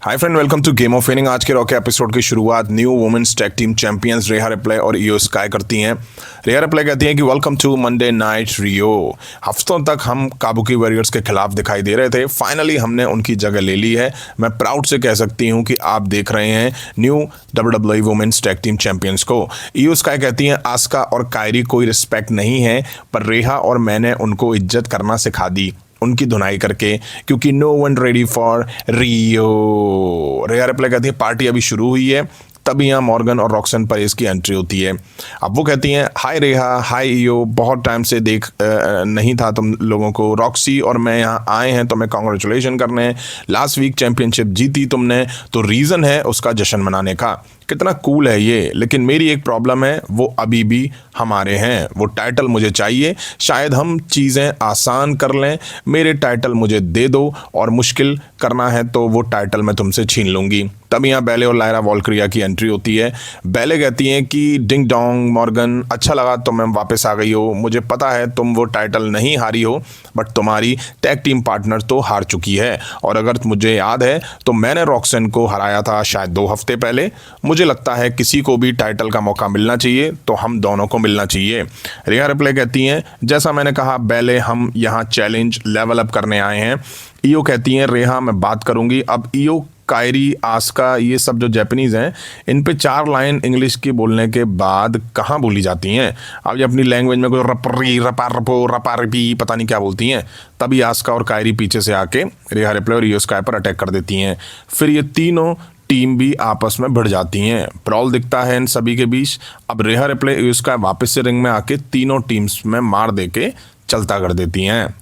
Hi friend, welcome to game of winning. आज के Raw episode की शुरुआत new women's tag team champions Rhea Ripley और Iyo sky करती हैं। रेहा रिप्ले कहती हैं कि वेलकम टू मंडे नाइट रियो। हफ्तों तक हम काबुकी वॉरियर्स के खिलाफ दिखाई दे रहे थे, फाइनली हमने उनकी जगह ले ली है। मैं प्राउड से कह सकती हूँ कि आप देख रहे हैं new WWE women's tag team champions को। इयो स्काई कहती हैं आस्का और कायरी कोई रिस्पेक्ट नहीं है, पर रेहा और मैंने उनको इज्जत करना सिखा दी उनकी धुनाई करके, क्योंकि no one ready for Rhea. Rhea Ripley कहती है पार्टी अभी शुरू हुई है, तभी यहाँ मॉर्गन और रॉक्सन परेज की एंट्री होती है। अब वो कहती हैं हाय रेहा, हाय इयो, बहुत टाइम से देख नहीं था तुम लोगों को। रॉक्सी और मैं यहाँ आए हैं तुम्हें कॉन्ग्रेचुलेशन करने। लास्ट वीक चैंपियनशिप जीती तुमने, तो रीज़न है उसका जश्न मनाने का। कितना कूल है ये, लेकिन मेरी एक प्रॉब्लम है, वो अभी भी हमारे हैं। वो टाइटल मुझे चाहिए। शायद हम चीज़ें आसान कर लें, मेरे टाइटल मुझे दे दो, और मुश्किल करना है तो वो टाइटल मैं तुमसे छीन लूँगी। तब यहाँ बेले और लायरा वॉल्क्रिया की एंट्री होती है। बेले कहती हैं कि डिंग डोंग मॉर्गन, अच्छा लगा तुम वापस आ गई हो। मुझे पता है तुम वो टाइटल नहीं हारी हो, बट तुम्हारी टैग टीम पार्टनर तो हार चुकी है। और अगर मुझे याद है तो मैंने रॉक्सन को हराया था शायद 2 हफ्ते पहले। मुझे लगता है किसी को भी टाइटल का मौका मिलना चाहिए, तो हम दोनों को मिलना चाहिए। रेहा रिप्ले कहती हैं जैसा मैंने कहा बेले, हम यहाँ चैलेंज लेवल अप करने आए हैं। इयो कहती हैं रेहा मैं बात करूँगी। अब इयो, कायरी, आस्का, ये सब जो जापानीज़ हैं, इन पे 4 लाइन इंग्लिश की बोलने के बाद कहाँ बोली जाती हैं। अब ये अपनी लैंग्वेज में कोई रपरी रपा रपो रपा रपी पता नहीं क्या बोलती हैं। तभी आस्का और कायरी पीछे से आके रेहा रिप्ले और इयो स्काई पर अटैक कर देती हैं। फिर ये तीनों टीम भी आपस में भिड़ जाती हैं। प्रॉल दिखता है इन सभी के बीच। अब रेहा रिप्ले इयो स्काई वापस से रिंग में आके तीनों टीम्स में मार दे के चलता कर देती हैं।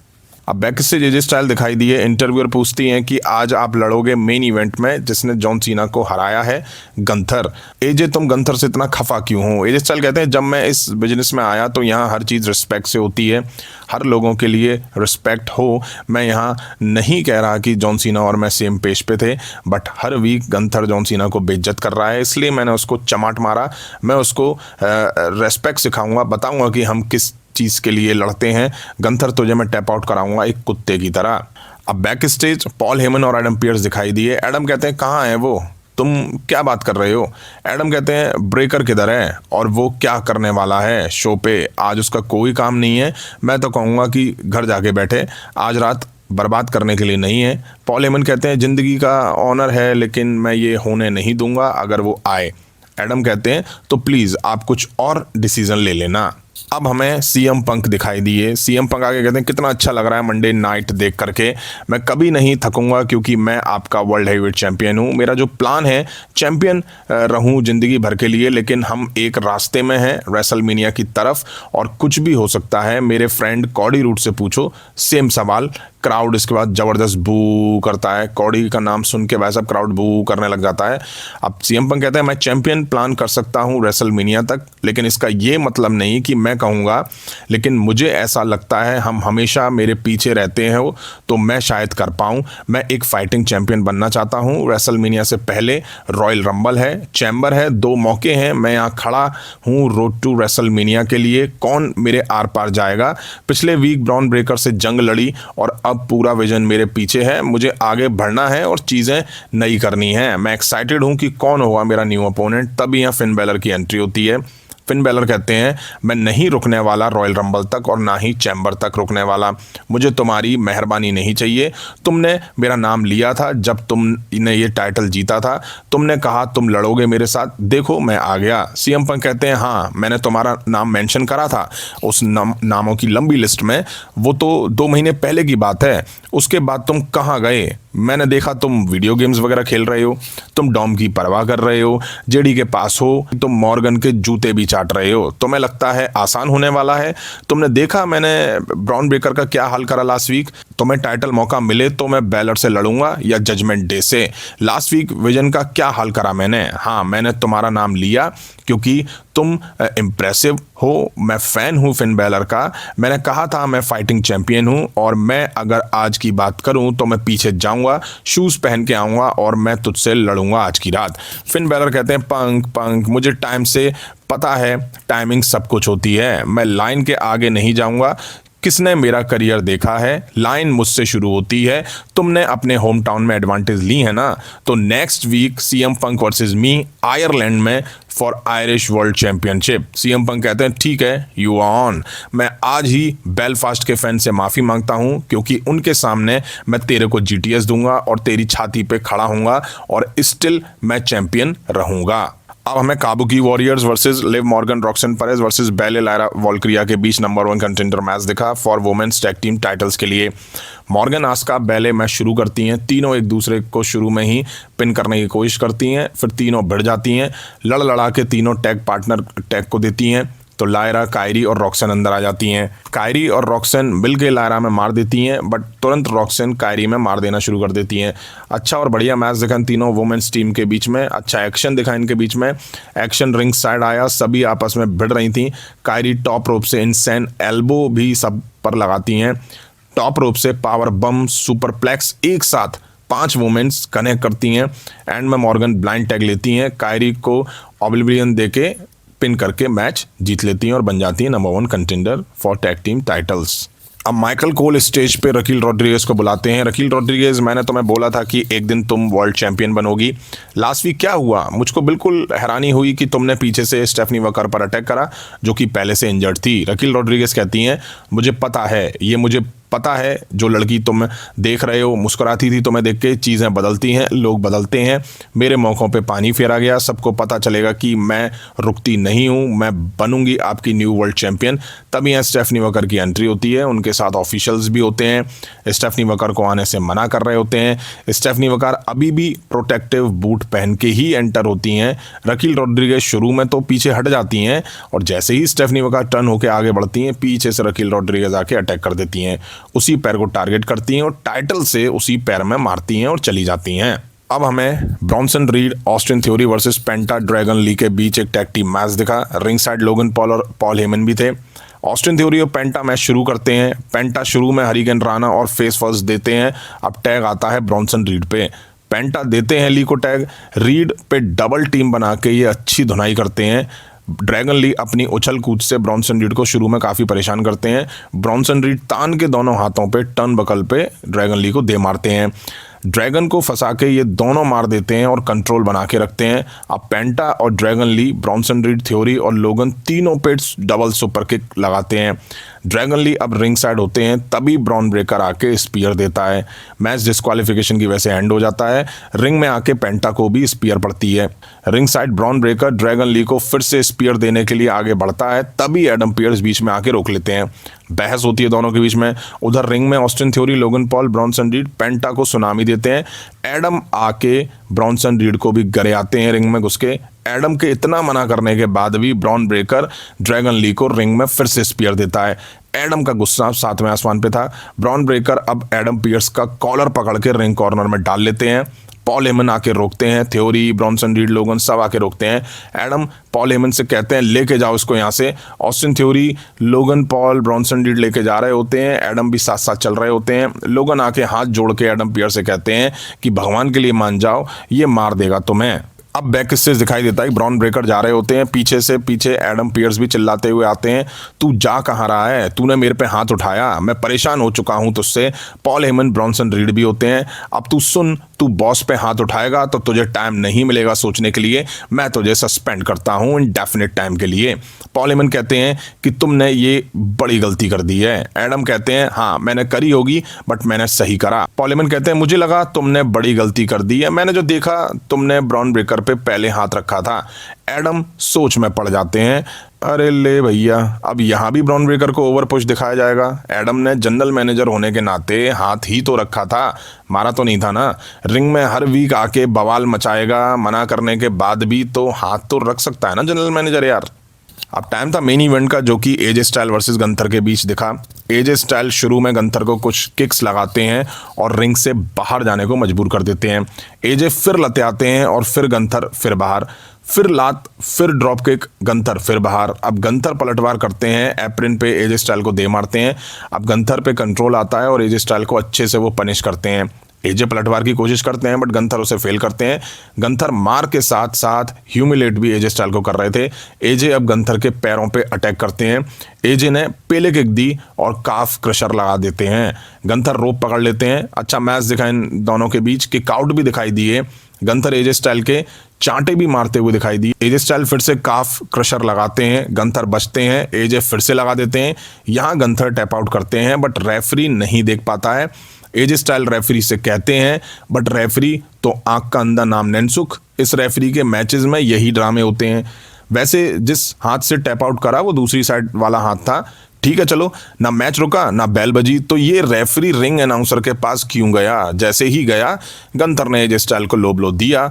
अब बैक से जेजे स्टाइल दिखाई दिए। इंटरव्यूअर पूछती हैं कि आज आप लड़ोगे मेन इवेंट में जिसने जॉन सीना को हराया है, गंथर। एजे तुम गंथर से इतना खफा क्यों हो? एजे स्टाइल कहते हैं जब मैं इस बिजनेस में आया तो यहाँ हर चीज़ रिस्पेक्ट से होती है, हर लोगों के लिए रिस्पेक्ट हो। मैं यहाँ नहीं कह रहा कि जॉन सीना और मैं सेम पेज पे थे, बट हर वीक गंथर जॉन सीना को बेइज्जत कर रहा है, इसलिए मैंने उसको चमाट मारा। मैं उसको रेस्पेक्ट सिखाऊंगा, बताऊंगा कि हम किस चीज़ के लिए लड़ते हैं। गंथर तुझे मैं टैप आउट कराऊंगा एक कुत्ते की तरह। अब बैक स्टेज पॉल हेमन और एडम पियर्स दिखाई दिए। एडम कहते हैं कहाँ है वो, तुम क्या बात कर रहे हो? एडम कहते हैं ब्रेकर किधर है और वो क्या करने वाला है शो पे? आज उसका कोई काम नहीं है। मैं तो कहूँगा कि घर जाके बैठे, आज रात बर्बाद करने के लिए नहीं है। पॉल हेमन कहते हैं ज़िंदगी का ऑनर है, लेकिन मैं ये होने नहीं दूंगा अगर वो आए। एडम कहते हैं तो प्लीज़ आप कुछ और डिसीज़न ले लेना। अब हमें सीएम पंक दिखाई दिए। सीएम पंक आगे कहते हैं कितना अच्छा लग रहा है मंडे नाइट देख करके। मैं कभी नहीं थकूंगा क्योंकि मैं आपका वर्ल्ड हेवीवेट चैंपियन हूँ। मेरा जो प्लान है चैंपियन रहूँ ज़िंदगी भर के लिए, लेकिन हम एक रास्ते में हैं रेसलमेनिया की तरफ, और कुछ भी हो सकता है। मेरे फ्रेंड कॉडी रूट से पूछो सेम सवाल। क्राउड इसके बाद ज़बरदस्त बू करता है। कॉडी का नाम सुन के वैसा क्राउड बू करने लग जाता है। अब सीएम पंक कहते हैं मैं चैंपियन प्लान कर सकता हूँ रेसलमेनिया तक, लेकिन इसका ये मतलब नहीं कि मैं कहूँगा, लेकिन मुझे ऐसा लगता है हम हमेशा मेरे पीछे रहते हैं वो, तो मैं शायद कर पाऊँ। मैं एक फाइटिंग चैंपियन बनना चाहता हूँ। रेसलमेनिया से पहले रॉयल रंबल है, चैम्बर है, 2 मौके हैं। मैं यहाँ खड़ा हूँ रोड टू रेसलमेनिया के लिए। कौन मेरे आर पार जाएगा? पिछले वीक ब्रॉन ब्रेकर से जंग लड़ी और अब पूरा विजन मेरे पीछे है। मुझे आगे बढ़ना है और चीज़ें नई करनी है। मैं एक्साइटेड हूँ कि कौन होगा मेरा न्यू अपोनेंट। तभी यहाँ फिन बेलर की एंट्री होती है। फिन बेलर कहते हैं मैं नहीं रुकने वाला रॉयल रंबल तक और ना ही चैम्बर तक रुकने वाला। मुझे तुम्हारी मेहरबानी नहीं चाहिए। तुमने मेरा नाम लिया था जब तुमने ये टाइटल जीता था। तुमने कहा तुम लड़ोगे मेरे साथ, देखो मैं आ गया। सीएम पंक कहते हैं हाँ, मैंने तुम्हारा नाम मेंशन करा था उस नामों की लंबी लिस्ट में। वो तो 2 महीने पहले की बात है। उसके बाद तुम कहाँ गए? मैंने देखा तुम वीडियो गेम्स वगैरह खेल रहे हो, तुम डॉम की परवाह कर रहे हो, जेडी के पास हो, तुम मॉर्गन के जूते भी चाट रहे हो। तुम्हें लगता है आसान होने वाला है? तुमने देखा मैंने ब्रॉन ब्रेकर का क्या हाल करा लास्ट वीक। तुम्हें टाइटल मौका मिले तो मैं बेलर से लड़ूंगा या जजमेंट डे से। लास्ट वीक विजन का क्या हाल करा मैंने। हाँ, मैंने तुम्हारा नाम लिया क्योंकि तुम इम्प्रेसिव हो। मैं फ़ैन हूँ फिन बेलर का। मैंने कहा था मैं फाइटिंग चैंपियन हूँ, और मैं अगर आज की बात करूँ तो मैं पीछे जाऊँगा, शूज़ पहन के आऊँगा और मैं तुझसे लड़ूंगा आज की रात। फिन बेलर कहते हैं पंक मुझे टाइम से पता है, टाइमिंग सब कुछ होती है। मैं लाइन के आगे नहीं जाऊँगा किसने मेरा करियर देखा है, लाइन मुझसे शुरू होती है, तुमने अपने होम टाउन में एडवांटेज ली है ना, तो next week CM Punk versus me Ireland में for Irish world championship. CM Punk कहते हैं ठीक है, यू ऑन। मैं आज ही बेलफास्ट के फैन से माफ़ी मांगता हूं क्योंकि उनके सामने मैं तेरे को जीटीएस दूंगा और तेरी छाती पे खड़ा हूंगा और स्टिल मैं चैंपियन रहूंगा। अब हमें Kabuki warriors versus Liv Morgan Roxanne Perez versus Bayley Lyra Valkyria के बीच नंबर 1 कंटेंडर मैच दिखा for women's tag team titles के लिए। मॉर्गन, आस्का, बेले मैच शुरू करती हैं, तीनों एक दूसरे को शुरू में ही पिन करने की कोशिश करती हैं, फिर तीनों भिड़ जाती हैं, लड़ लड़ा के तीनों टैग पार्टनर टैग को देती हैं, तो लायरा, कायरी और रॉक्सन अंदर आ जाती हैं। कायरी और रॉक्सन मिल के लायरा में मार देती हैं, बट तुरंत रॉक्सन कायरी में मार देना शुरू कर देती हैं। अच्छा और बढ़िया मैच दिखा इन तीनों वुमेन्स टीम के बीच में, अच्छा एक्शन दिखा इनके बीच में, एक्शन रिंग साइड आया, सभी आपस में भिड़ रही थी। कायरी टॉप रोप से इनसेन एल्बो भी सब पर लगाती हैं, टॉप रोप से पावर बम, सुपरप्लेक्स, एक साथ 5 वुमेन्स कनेक्ट करती हैं। एंड में मॉर्गन ब्लाइंड टैग लेती हैं, कायरी को ऑब्लिवियन देके पिन करके मैच जीत लेती हैं और बन जाती हैं number 1 contender for tag team titles. अब माइकल कोल स्टेज पे रकील रॉड्रिगेज को बुलाते हैं। रकील रॉड्रिगेज, मैंने तुम्हें बोला था कि एक दिन तुम वर्ल्ड चैंपियन बनोगी। लास्ट वीक क्या हुआ, मुझको बिल्कुल हैरानी हुई कि तुमने पीछे से स्टेफनी वकर पर अटैक करा जो कि पहले से इंजर्ड थी। रकील रॉड्रिगेज कहती हैं मुझे पता है, ये मुझे पता है, जो लड़की तुम देख रहे हो मुस्कुराती थी तुम्हें देख के, चीज़ें बदलती हैं, लोग बदलते हैं, मेरे मौक़ों पे पानी फेरा गया, सबको पता चलेगा कि मैं रुकती नहीं हूँ, मैं बनूंगी आपकी न्यू वर्ल्ड चैंपियन। तभी यहाँ स्टेफनी वकर की एंट्री होती है, उनके साथ ऑफिशियल्स भी होते हैं, स्टेफनी वकर को आने से मना कर रहे होते हैं। स्टेफनी वकर अभी भी प्रोटेक्टिव बूट पहन के ही एंटर होती हैं। रकील रॉड्रिगेज शुरू में तो पीछे हट जाती हैं और जैसे ही स्टेफनी वकर टर्न होकर आगे बढ़ती हैं, पीछे से रकील रॉड्रिगेज आके अटैक कर देती हैं, उसी पैर को टारगेट करती हैं और टाइटल से उसी पैर में मारती हैं और चली जाती हैं। अब हमें Bronson Reed, Austin Theory versus Penta Dragon Lee के बीच एक टैग टीम मैच दिखा। रिंग साइड लोगन पॉल और पॉल हेमन भी थे। ऑस्टिन थ्योरी और पेंटा मैच शुरू करते हैं। पेंटा शुरू में हरिकेन राणा और फेस फर्स्ट देते हैं। अब टैग आता है ब्रॉन्सन रीड पे। पेंटा देते हैं ली को टैग, रीड पे डबल टीम बना के ये अच्छी धुनाई करते हैं। ड्रैगन ली अपनी उछल कूद से ब्रॉन्सन रीड को शुरू में काफ़ी परेशान करते हैं। ब्रॉन्सन रीड तान के दोनों हाथों पे टर्न बकल पे ड्रैगन ली को दे मारते हैं। ड्रैगन को फंसा के ये दोनों मार देते हैं और कंट्रोल बना के रखते हैं। अब पेंटा और Dragon Lee, Bronson Reed, Theory और लोगन तीनों पे डबल सुपर किक लगाते हैं। ड्रैगन ली अब रिंग साइड होते हैं, तभी ब्रॉन ब्रेकर आके स्पीयर देता है। मैच डिस्क्वालिफिकेशन की वजह से एंड हो जाता है। रिंग में आके पेंटा को भी स्पीयर पड़ती है। Ring side Bron Breakker Dragon Lee को फिर से स्पीयर देने के लिए आगे बढ़ता है, तभी एडम पियर्स बीच में आके रोक लेते हैं। बहस होती है दोनों के बीच में। उधर रिंग में Austin Theory, Logan Paul, Bronson Reed Penta को सुनामी देते हैं। एडम आके ब्रॉन्सन रीड को भी गरे आते हैं रिंग में घुस के। एडम के इतना मना करने के बाद भी ब्रॉन ब्रेकर ड्रैगन ली को रिंग में फिर से स्पीयर देता है। एडम का गुस्सा 7वें आसमान पे था। ब्रॉन ब्रेकर अब एडम पियर्स का कॉलर पकड़ के रिंग कॉर्नर में डाल लेते हैं। पॉल हेमन आके रोकते हैं, थ्योरी, ब्रॉन्सन रीड, लोगन सब आके रोकते हैं। एडम पॉल हेमन से कहते हैं लेके जाओ इसको यहाँ से। Austin Theory, Logan Paul, Bronson read लेके जा रहे होते हैं, एडम भी साथ साथ चल रहे होते हैं। लोगन आके हाथ जोड़ के एडम पियर्स से कहते हैं कि भगवान के लिए मान जाओ, ये मार देगा तुम्हें। अब बैक स्टेज दिखाई देता है, ब्रॉन ब्रेकर जा रहे होते हैं, पीछे से पीछे एडम पियर्स भी चिल्लाते हुए आते हैं, तू जा कहाँ रहा है, तूने मेरे पे हाथ उठाया, मैं परेशान हो चुका हूँ तुझसे। पॉल हेमन, ब्रॉन्सन रीड भी होते हैं, अब तू सुन, तू बॉस पे हाथ उठाएगा तो तुझे टाइम नहीं मिलेगा सोचने के लिए, मैं तुझे सस्पेंड करता हूँ इंडेफिनिट टाइम के लिए। पॉल हेमन कहते हैं कि तुमने ये बड़ी गलती कर दी है। एडम कहते हैं हाँ मैंने करी होगी बट मैंने सही करा। पॉल हेमन कहते हैं मुझे लगा तुमने बड़ी गलती कर दी है, मैंने जो देखा तुमने ब्रॉन ब्रेकर पे पहले हाथ रखा था। एडम सोच में पड़ जाते हैं, अरे ले भैया, अब यहाँ भी ब्रॉन ब्रेकर को ओवर पुश दिखाया जाएगा। एडम ने जनरल मैनेजर होने के नाते हाथ ही तो रखा था, मारा तो नहीं था ना। रिंग में हर वीक आके बवाल मचाएगा, मना करने के बाद भी तो हाथ तो रख सकता है ना जनरल मैनेजर यार। अब टाइम था मेन इवेंट का, जो कि एजे स्टाइल वर्सेस गंथर के बीच दिखा। एजे स्टाइल शुरू में गंथर को कुछ किक्स लगाते हैं और रिंग से बाहर जाने को मजबूर कर देते हैं। एजे फिर लते आते हैं और फिर गंथर फिर बाहर, फिर लात, फिर ड्रॉप किक, गंथर फिर बाहर। अब गंथर पलटवार करते हैं, एप्रिन पे एजे स्टाइल को दे मारते हैं। अब गंथर पे कंट्रोल आता है और एजे स्टाइल को अच्छे से वो पनिश करते हैं। एजे पलटवार की कोशिश करते हैं बट गंथर उसे फेल करते हैं। गंथर मार के साथ साथ ह्यूमिलेट भी एजे स्टाइल को कर रहे थे। एजे अब गंथर के पैरों पे अटैक करते हैं। एजे ने पेले किक दी और काफ क्रशर लगा देते हैं। गंथर रोप पकड़ लेते हैं। अच्छा मैच दिखा इन दोनों के बीच, किक आउट भी दिखाई दिए। गंथर एजे स्टाइल के चांटे भी मारते हुए दिखाई दिए। एजे स्टाइल फिर से काफ क्रशर लगाते हैं। गंथर बचते हैं। एजे फिर से लगा देते हैं। यहाँ गंथर टैप आउट करते हैं बट रेफरी नहीं देख पाता है। एजे स्टाइल रेफरी से कहते हैं बट रेफरी तो आंख का अंधा नाम नैनसुख। इस रेफरी के मैचेस में यही ड्रामे होते हैं। वैसे जिस हाथ से टैप आउट करा वो दूसरी साइड वाला हाथ था। ठीक है चलो, ना मैच रुका ना बैल बजी, तो ये रेफरी रिंग अनाउंसर के पास क्यों गया? जैसे ही गया गंथर ने एजे स्टाइल को लो ब्लो दिया,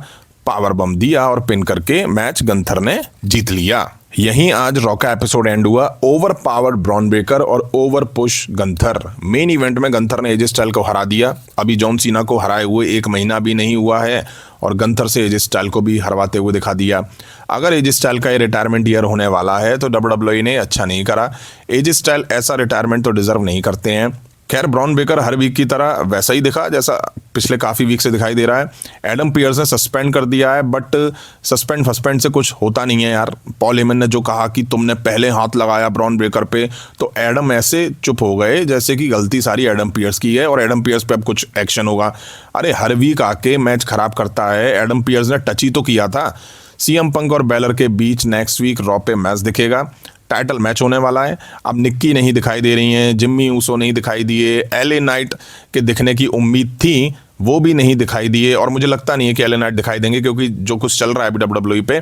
पावर बम दिया और पिन करके मैच गंथर ने जीत लिया। यहीं आज रॉ का एपिसोड एंड हुआ। ओवर पावर्ड ब्रॉन ब्रेकर और over push Gunther. Main event में गंथर ने एजे स्टाइल को हरा दिया। अभी जॉन सीना को हराए हुए 1 महीना भी नहीं हुआ है और गंथर से एजे स्टाइल को भी हरवाते हुए दिखा दिया। अगर एजे स्टाइल का ये रिटायरमेंट ईयर होने वाला है तो WWE ने अच्छा नहीं करा। एजे स्टाइल ऐसा रिटायरमेंट तो डिजर्व नहीं करते हैं। खैर ब्रॉन ब्रेकर हर वीक की तरह वैसा ही दिखा जैसा पिछले काफ़ी वीक से दिखाई दे रहा है। एडम पियर्स ने सस्पेंड कर दिया है बट सस्पेंड से कुछ होता नहीं है यार। पॉल हेमन ने जो कहा कि तुमने पहले हाथ लगाया ब्रॉन ब्रेकर पे, तो एडम ऐसे चुप हो गए जैसे कि गलती सारी एडम पियर्स की है और एडम पियर्स पे अब कुछ एक्शन होगा। अरे हर वीक आके मैच खराब करता है। एडम पियर्स ने टच ही तो किया था। सीएम पंक और बैलर के बीच नेक्स्ट वीक रॉ पे मैच दिखेगा। टाइटल मैच होने वाला है। अब निक्की नहीं दिखाई दे रही हैं, जिम्मी ऊसो नहीं दिखाई दिए, एले नाइट के दिखने की उम्मीद थी वो भी नहीं दिखाई दिए और मुझे लगता नहीं है कि एले नाइट दिखाई देंगे क्योंकि जो कुछ चल रहा है अभी WWE पे,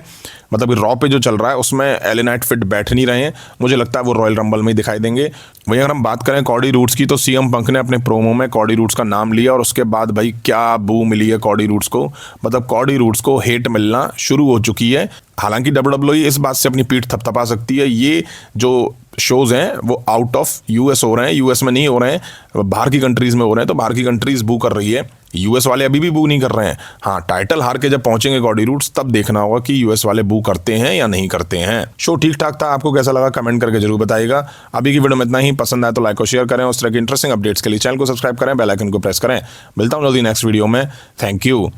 मतलब रॉ पे जो चल रहा है उसमें एले नाइट फिट बैठ नहीं रहे हैं। मुझे लगता है वो रॉयल रंबल में ही दिखाई देंगे। वहीं अगर हम बात करें कॉडी रूट्स की तो सीएम पंक ने अपने प्रोमो में कॉडी रूट्स का नाम लिया और उसके बाद भाई क्या बू मिली है कॉडी रूट्स को। मतलब कॉडी रूट्स को हेट मिलना शुरू हो चुकी है। हालांकि WWE इस बात से अपनी पीठ थपथपा सकती है। ये जो शोज हैं वो आउट ऑफ यूएस हो रहे हैं, यूएस में नहीं हो रहे हैं, बाहर की कंट्रीज में हो रहे हैं, तो बाहर की कंट्रीज बू कर रही है। यूएस वाले अभी भी बू नहीं कर रहे हैं। हाँ, टाइटल हार के जब पहुंचेंगे कॉडी रूट्स तब देखना होगा कि यूएस वाले बू करते हैं या नहीं करते हैं। शो ठीक ठाक था, आपको कैसा लगा कमेंट करके जरूर बताइएगा। अभी की वीडियो में इतना ही। पसंद आए तो लाइक और शेयर करें। उस तरह की इंटरेस्टिंग अपडेट्स के लिए चैनल को सब्सक्राइब करें, बेल आइकन को प्रेस करें। मिलता हूं जल्दी नेक्स्ट वीडियो में। Thank you.